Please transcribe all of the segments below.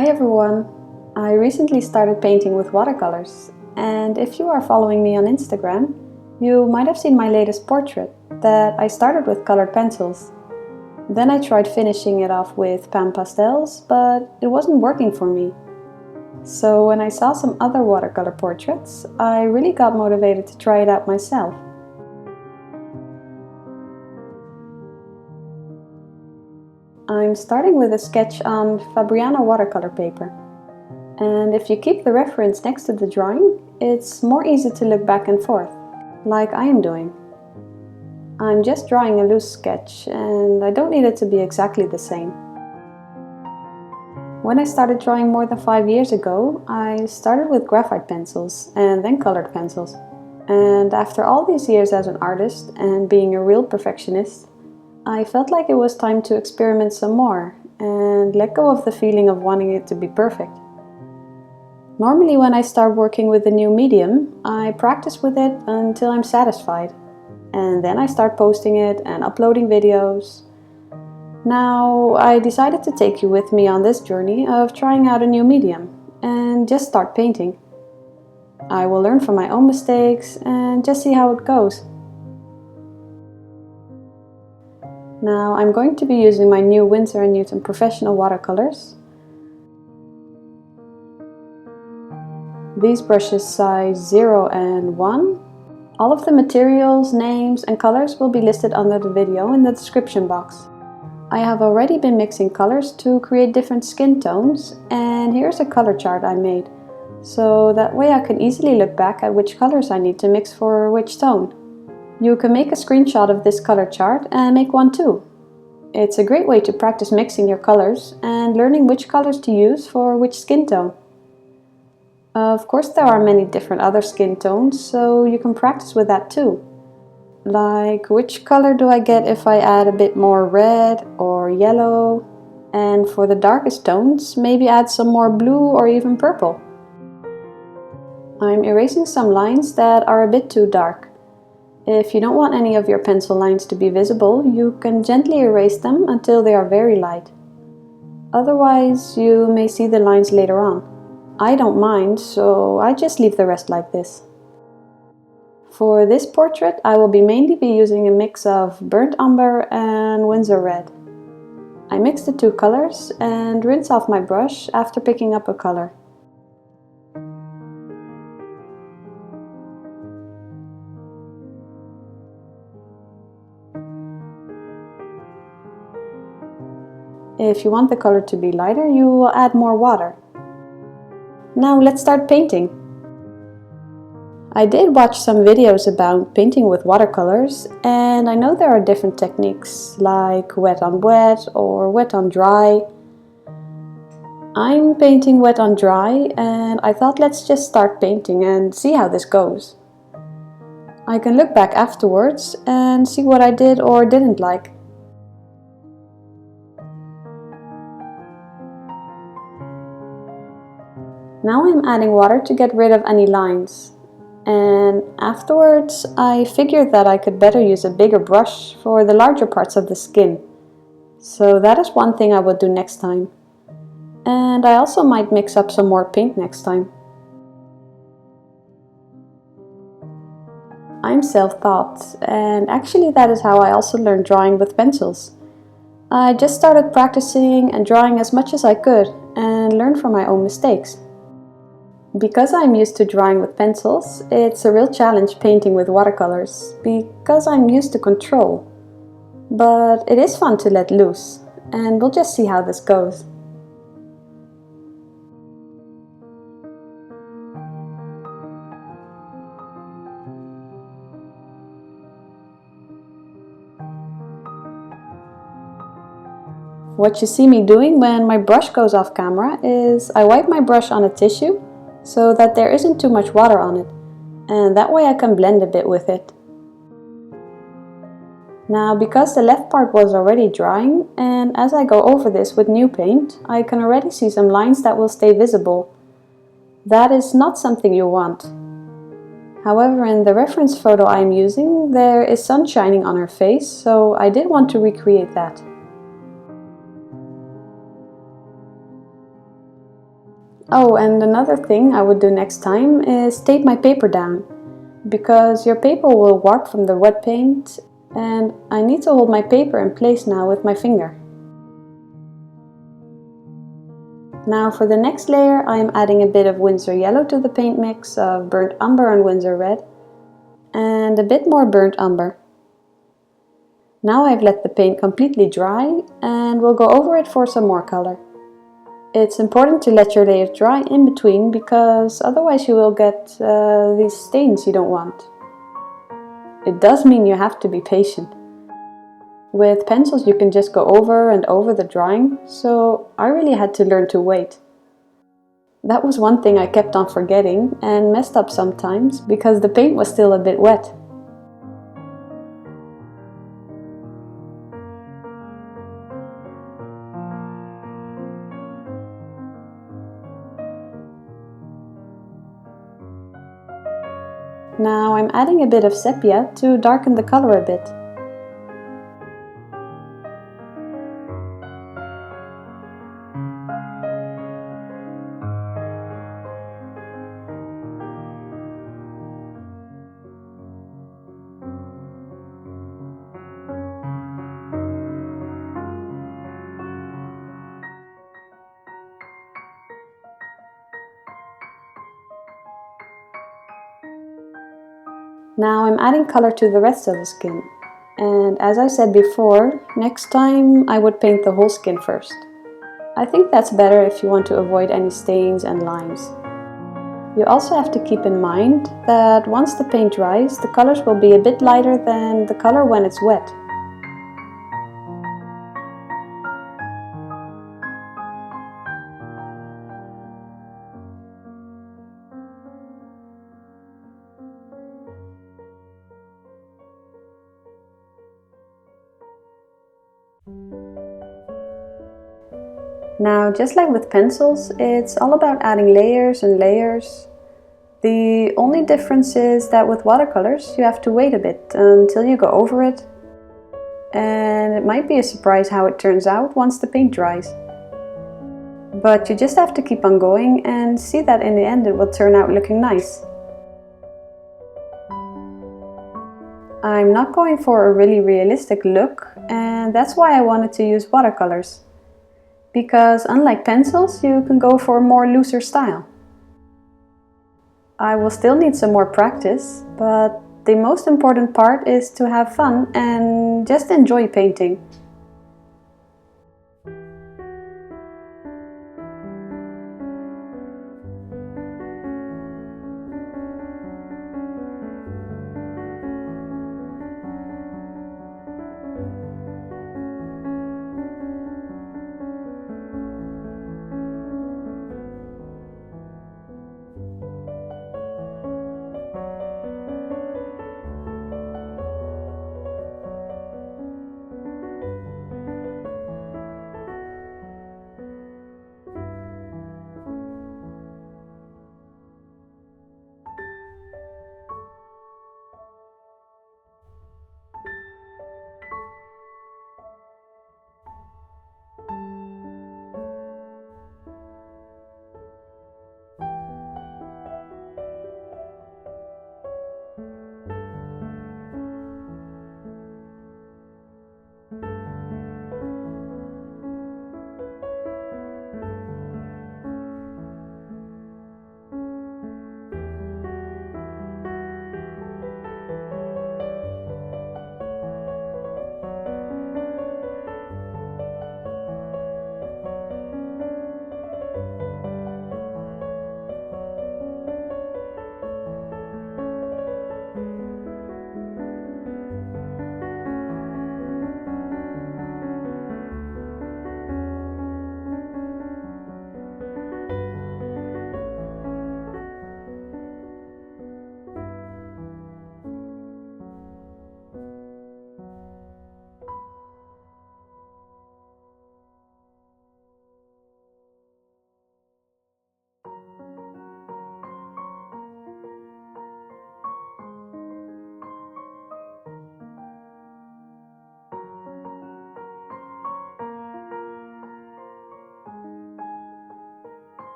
Hi everyone! I recently started painting with watercolors, and if you are following me on Instagram, you might have seen my latest portrait that I started with colored pencils. Then I tried finishing it off with pan pastels, but it wasn't working for me. So when I saw some other watercolor portraits, I really got motivated to try it out myself. I'm starting with a sketch on Fabriano watercolor paper. And if you keep the reference next to the drawing, it's more easy to look back and forth, like I am doing. I'm just drawing a loose sketch, and I don't need it to be exactly the same. When I started drawing more than 5 years ago, I started with graphite pencils and then colored pencils. And after all these years as an artist and being a real perfectionist, I felt like it was time to experiment some more and let go of the feeling of wanting it to be perfect. Normally when I start working with a new medium, I practice with it until I'm satisfied. And then I start posting it and uploading videos. Now I decided to take you with me on this journey of trying out a new medium and just start painting. I will learn from my own mistakes and just see how it goes. Now I'm going to be using my new Winsor & Newton professional watercolors. These brushes size 0 and 1. All of the materials, names and colors will be listed under the video in the description box. I have already been mixing colors to create different skin tones, and here's a color chart I made, so that way I can easily look back at which colors I need to mix for which tone. You can make a screenshot of this color chart and make one too. It's a great way to practice mixing your colors and learning which colors to use for which skin tone. Of course, there are many different other skin tones, so you can practice with that too. Like, which color do I get if I add a bit more red or yellow? And for the darkest tones, maybe add some more blue or even purple. I'm erasing some lines that are a bit too dark. If you don't want any of your pencil lines to be visible, you can gently erase them until they are very light. Otherwise, you may see the lines later on. I don't mind, so I just leave the rest like this. For this portrait, I will mainly be using a mix of burnt umber and Winsor red. I mix the two colors and rinse off my brush after picking up a color. If you want the color to be lighter, you will add more water. Now let's start painting. I did watch some videos about painting with watercolors, and I know there are different techniques like wet on wet or wet on dry. I'm painting wet on dry, and I thought let's just start painting and see how this goes. I can look back afterwards and see what I did or didn't like. Now I'm adding water to get rid of any lines. And afterwards I figured that I could better use a bigger brush for the larger parts of the skin. So that is one thing I will do next time. And I also might mix up some more paint next time. I'm self-taught, and actually that is how I also learned drawing with pencils. I just started practicing and drawing as much as I could and learned from my own mistakes. Because I'm used to drawing with pencils, it's a real challenge painting with watercolors, because I'm used to control. But it is fun to let loose, and we'll just see how this goes. What you see me doing when my brush goes off camera is I wipe my brush on a tissue so that there isn't too much water on it, and that way I can blend a bit with it. Now, because the left part was already drying, and as I go over this with new paint, I can already see some lines that will stay visible. That is not something you want. However, in the reference photo I'm using, there is sun shining on her face, so I did want to recreate that. Oh, and another thing I would do next time is tape my paper down, because your paper will warp from the wet paint and I need to hold my paper in place now with my finger. Now for the next layer I am adding a bit of Winsor yellow to the paint mix of burnt umber and Winsor red, and a bit more burnt umber. Now I've let the paint completely dry and we'll go over it for some more color. It's important to let your layers dry in between, because otherwise you will get these stains you don't want. It does mean you have to be patient. With pencils you can just go over and over the drying, so I really had to learn to wait. That was one thing I kept on forgetting and messed up sometimes because the paint was still a bit wet. Now I'm adding a bit of sepia to darken the color a bit. Now I'm adding color to the rest of the skin, and as I said before, next time I would paint the whole skin first. I think that's better if you want to avoid any stains and lines. You also have to keep in mind that once the paint dries, the colors will be a bit lighter than the color when it's wet. Now, just like with pencils, it's all about adding layers and layers. The only difference is that with watercolors you have to wait a bit until you go over it, and it might be a surprise how it turns out once the paint dries. But you just have to keep on going and see that in the end it will turn out looking nice. I'm not going for a really realistic look, and that's why I wanted to use watercolors. Because unlike pencils, you can go for a more looser style. I will still need some more practice, but the most important part is to have fun and just enjoy painting.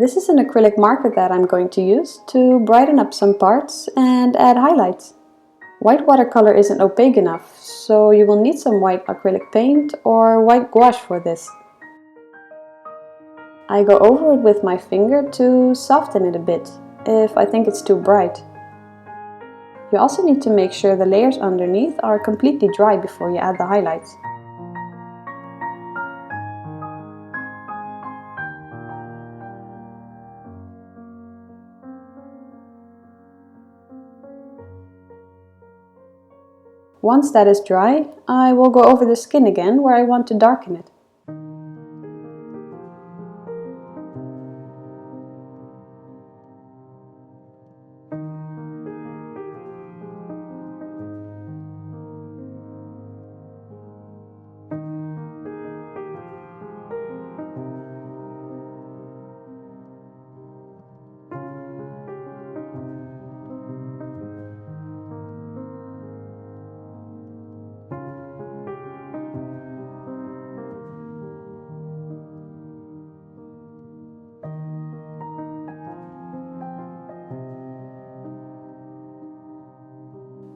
This is an acrylic marker that I'm going to use to brighten up some parts and add highlights. White watercolor isn't opaque enough, so you will need some white acrylic paint or white gouache for this. I go over it with my finger to soften it a bit, if I think it's too bright. You also need to make sure the layers underneath are completely dry before you add the highlights. Once that is dry, I will go over the skin again where I want to darken it.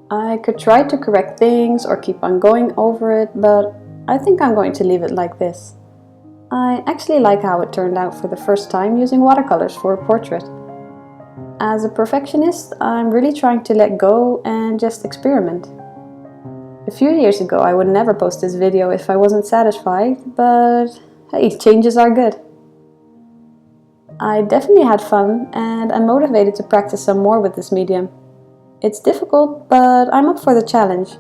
I could try to correct things or keep on going over it, but I think I'm going to leave it like this. I actually like how it turned out for the first time using watercolors for a portrait. As a perfectionist, I'm really trying to let go and just experiment. A few years ago I would never post this video if I wasn't satisfied, but hey, changes are good. I definitely had fun and I'm motivated to practice some more with this medium. It's difficult, but I'm up for the challenge.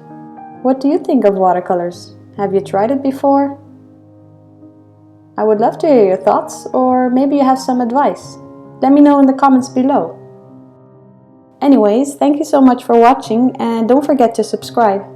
What do you think of watercolors? Have you tried it before? I would love to hear your thoughts, or maybe you have some advice. Let me know in the comments below. Anyways, thank you so much for watching and don't forget to subscribe.